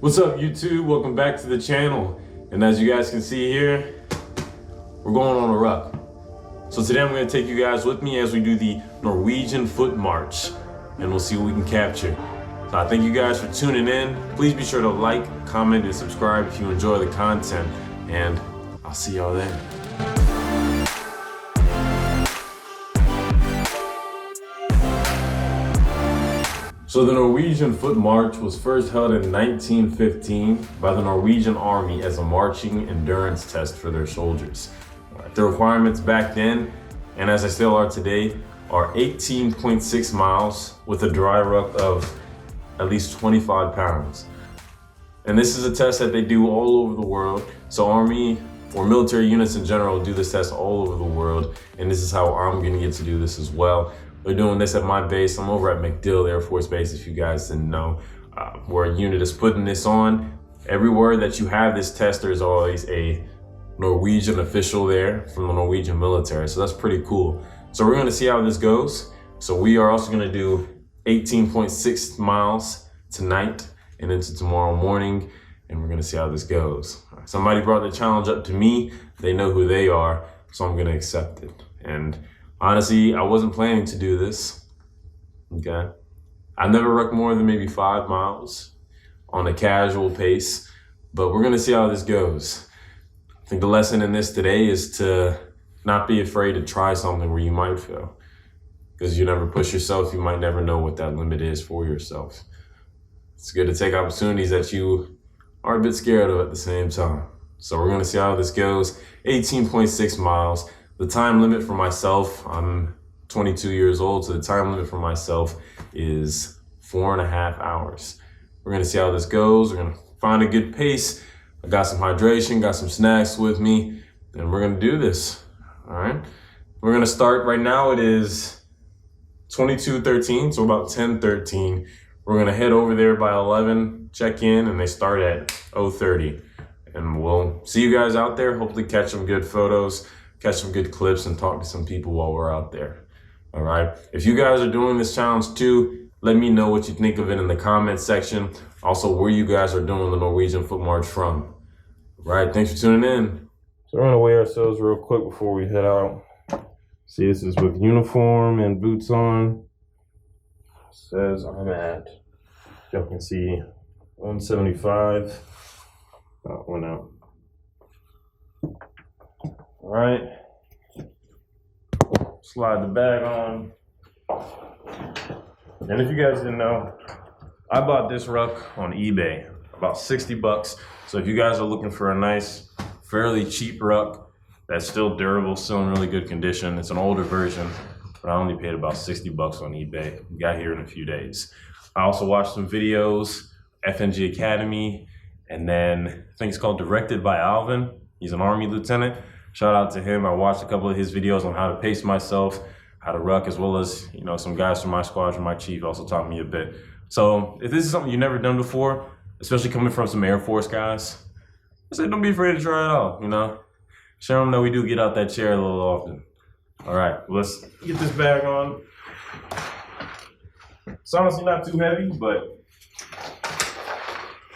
What's up, YouTube? Welcome back to the channel. And as you guys can see here, we're going on a ruck. So today I'm going to take you guys with me as we do the Norwegian foot march, and we'll see what we can capture. So I thank you guys for tuning in. Please be sure to like, comment, and subscribe if you enjoy the content, and I'll see y'all then. So the Norwegian foot march was first held in 1915 by the Norwegian army as a marching endurance test for their soldiers. The requirements back then, and as they still are today, are 18.6 miles with a dry ruck of at least 25 pounds. And this is a test that they do all over the world. So army or military units in general do this test all over the world. And this is how I'm gonna get to do this as well. They're doing this at my base. I'm over at MacDill Air Force Base, if you guys didn't know, where a unit is putting this on. Everywhere that you have this test, there's always a Norwegian official there from the Norwegian military. So that's pretty cool. So we're gonna see how this goes. So we are also gonna do 18.6 miles tonight and into tomorrow morning, and we're gonna see how this goes. Somebody brought the challenge up to me. They know who they are, so I'm gonna accept it. And honestly, I wasn't planning to do this, okay? I never rucked more than maybe 5 miles on a casual pace, but we're gonna see how this goes. I think the lesson in this today is to not be afraid to try something where you might fail. Because you never push yourself, you might never know what that limit is for yourself. It's good to take opportunities that you are a bit scared of at the same time. So we're gonna see how this goes. 18.6 miles. The time limit for myself, I'm 22 years old, so the time limit for myself is 4.5 hours. We're gonna see how this goes. We're gonna find a good pace. I got some hydration, got some snacks with me, and we're gonna do this, all right? We're gonna start right now. It is 22:13, so about 10:13. We're gonna head over there by 11, check in, and they start at 0:30. And we'll see you guys out there, hopefully catch some good photos, catch some good clips, and talk to some people while we're out there. All right. If you guys are doing this challenge too, let me know what you think of it in the comments section. Also, where you guys are doing the Norwegian foot march from. All right. Thanks for tuning in. So we're gonna weigh ourselves real quick before we head out. See, this is with uniform and boots on. It says I'm at, y'all can see, 175. Went out. All right, slide the bag on. And if you guys didn't know, I bought this ruck on eBay, about 60 bucks. So if you guys are looking for a nice, fairly cheap ruck that's still durable, still in really good condition, it's an older version, but I only paid about 60 bucks on eBay. Got here in a few days. I also watched some videos, FNG Academy, and then I think it's called Directed by Alvin. He's an Army lieutenant. Shout out to him. I watched a couple of his videos on how to pace myself, how to ruck, as well as, you know, some guys from my squadron, my chief also taught me a bit. So if this is something you've never done before, especially coming from some Air Force guys, I say don't be afraid to try it out, you know. Show them that we do get out that chair a little often. All right, let's get this bag on. It's honestly not too heavy, but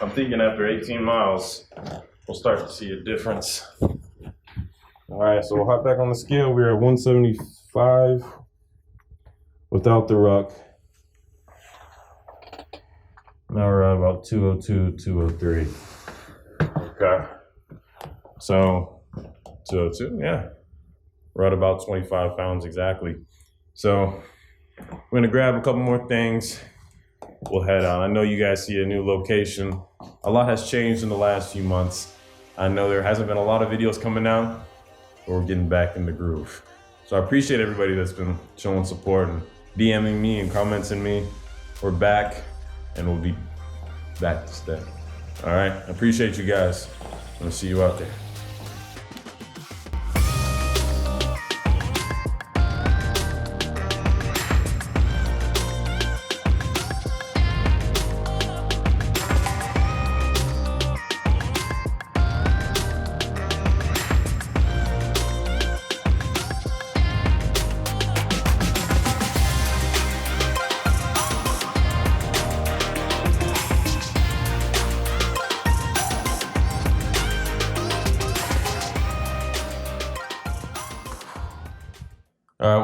I'm thinking after 18 miles, we'll start to see a difference. All right, so we'll hop back on the scale. We're at 175 without the ruck. Now we're at about 202, 203. Okay, so 202, yeah. We're at about 25 pounds exactly. So we're gonna grab a couple more things. We'll head out. I know you guys see a new location. A lot has changed in the last few months. I know there hasn't been a lot of videos coming out, but we're getting back in the groove. So I appreciate everybody that's been showing support and DMing me and commenting me. We're back and we'll be back to stay. All right, I appreciate you guys. I'm gonna see you out there.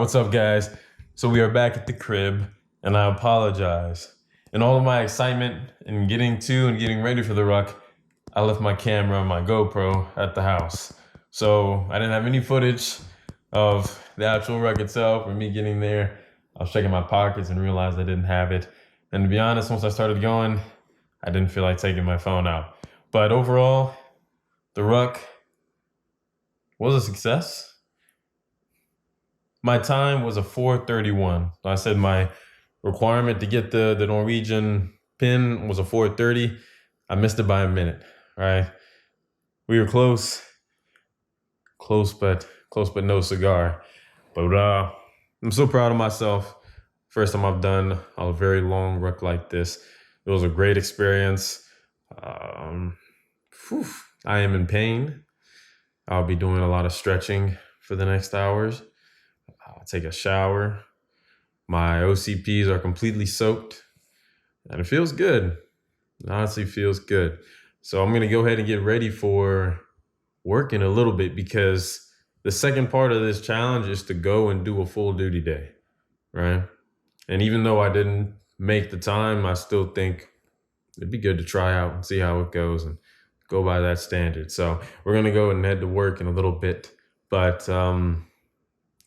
what's up, guys? So we are back at the crib, and I apologize. In all of my excitement and getting ready for the ruck, I left my camera, my GoPro, at the house. So I didn't have any footage of the actual ruck itself or me getting there. I was checking my pockets and realized I didn't have it. And to be honest, once I started going, I didn't feel like taking my phone out. But overall, the ruck was a success. My time was a 4:31. I said my requirement to get the Norwegian pin was a 4:30. I missed it by a minute, right? We were close but no cigar. But I'm so proud of myself. First time I've done a very long ruck like this. It was a great experience. I am in pain. I'll be doing a lot of stretching for the next hours. I'll take a shower. My OCPs are completely soaked and it feels good. It honestly feels good. So I'm gonna go ahead and get ready for work in a little bit, because the second part of this challenge is to go and do a full duty day, right? And even though I didn't make the time, I still think it'd be good to try out and see how it goes and go by that standard. So we're gonna go and head to work in a little bit, but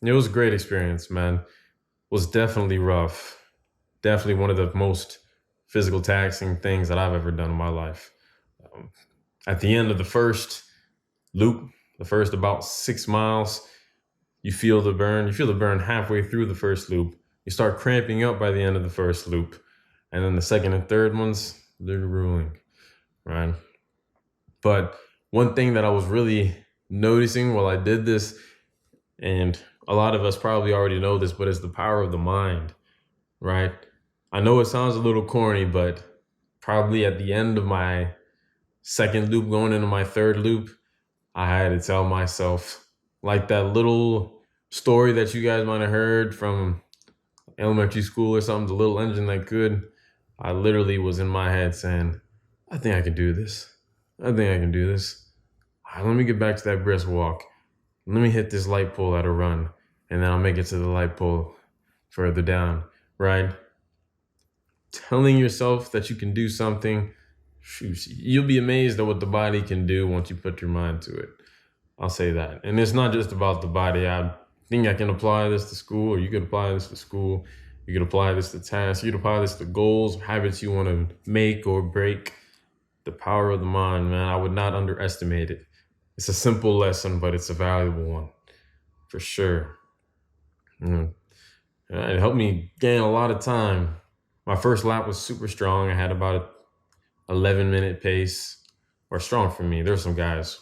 it was a great experience, man. It was definitely rough. Definitely one of the most physical taxing things that I've ever done in my life. At the end of the first loop, the first about 6 miles, you feel the burn. You feel the burn halfway through the first loop. You start cramping up by the end of the first loop. And then the second and third ones, they're grueling, right? But one thing that I was really noticing while I did this, and a lot of us probably already know this, but it's the power of the mind, right? I know it sounds a little corny, but probably at the end of my second loop, going into my third loop, I had to tell myself, like that little story that you guys might have heard from elementary school or something, the little engine that could. I literally was in my head saying, I think I can do this. I think I can do this. All right, let me get back to that brisk walk. Let me hit this light pole at a run, and then I'll make it to the light pole further down, right? Telling yourself that you can do something, shoot, you'll be amazed at what the body can do once you put your mind to it. I'll say that. And it's not just about the body. I think I can apply this to school, or you could apply this to school. You could apply this to tasks. You could apply this to goals, habits you want to make or break. The power of the mind, man, I would not underestimate it. It's a simple lesson, but it's a valuable one, for sure. It helped me gain a lot of time. My first lap was super strong. I had about an 11-minute pace, or strong for me. There's some guys,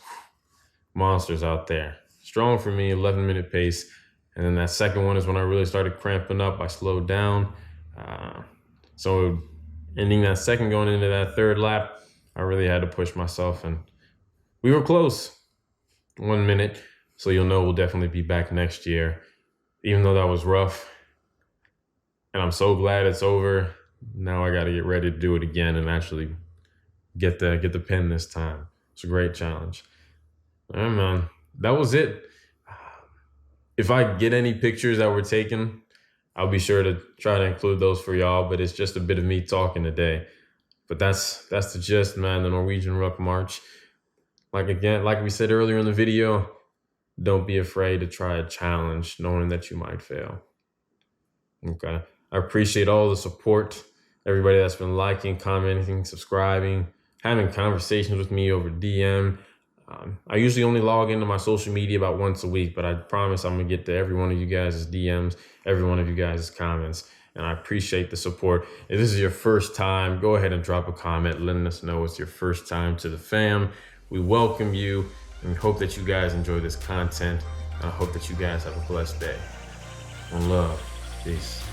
monsters out there. Strong for me, 11-minute pace. And then that second one is when I really started cramping up. I slowed down. So ending that second, going into that third lap, I really had to push myself, and we were close. 1 minute. So you'll know we'll definitely be back next year, even though that was rough. And I'm so glad it's over. Now I got to get ready to do it again and actually get the pin this time. It's a great challenge. All right, man. That was it. If I get any pictures that were taken, I'll be sure to try to include those for y'all, but it's just a bit of me talking today. But that's the gist, man, the Norwegian Ruck March. Like we said earlier in the video, don't be afraid to try a challenge, knowing that you might fail. Okay. I appreciate all the support, everybody that's been liking, commenting, subscribing, having conversations with me over DM. I usually only log into my social media about once a week, but I promise I'm going to get to every one of you guys' DMs, every one of you guys' comments, and I appreciate the support. If this is your first time, go ahead and drop a comment letting us know it's your first time to the fam. We welcome you and hope that you guys enjoy this content. I hope that you guys have a blessed day. One love. Peace.